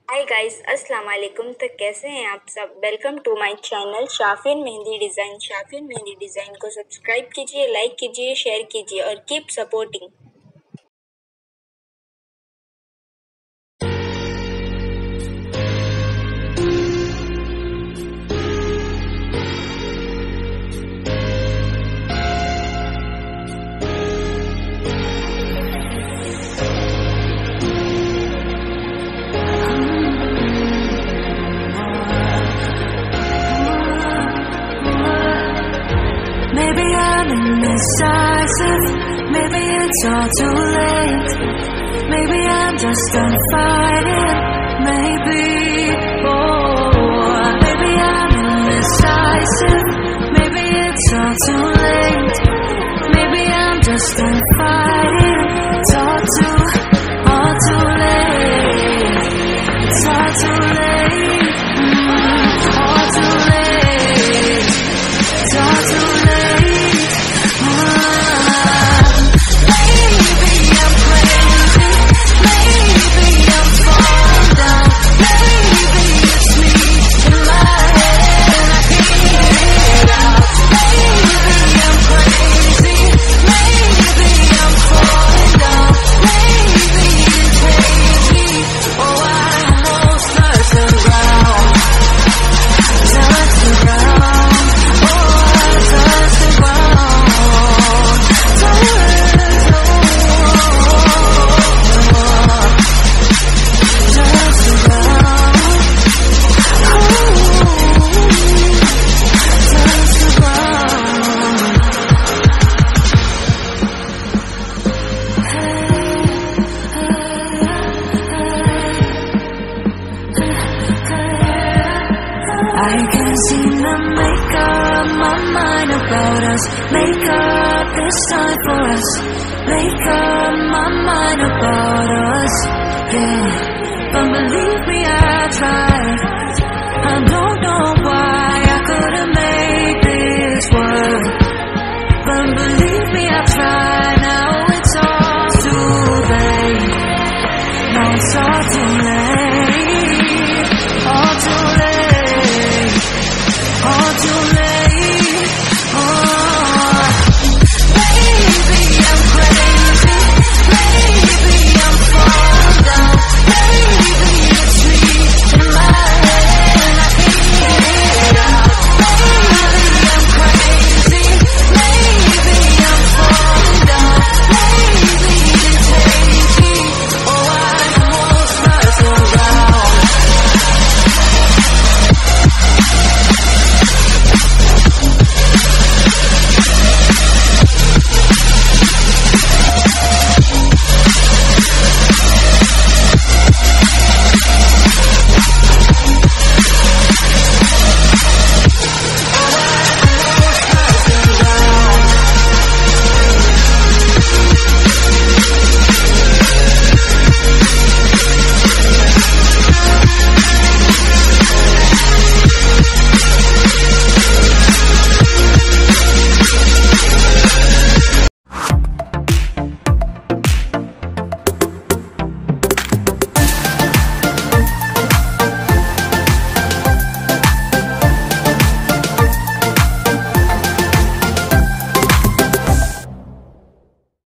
Hi guys, अस्सलाम वालेकुम। तो कैसे हैं आप सब? Welcome to my channel Shafin mehndi design. Shafin mehndi design को सब्सक्राइब कीजिए, लाइक कीजिए, शेयर कीजिए और keep supporting. Maybe I'm indecisive, maybe it's all too late. Maybe I'm just done fighting, maybe. Oh, maybe I'm indecisive, maybe it's all too late. Maybe I'm just done fighting, it's all too late. It's all too late, all too late. It's all too late. I can't seem to make up my mind about us. Make up this time for us. Make up my mind about us. Yeah, but believe me, I try.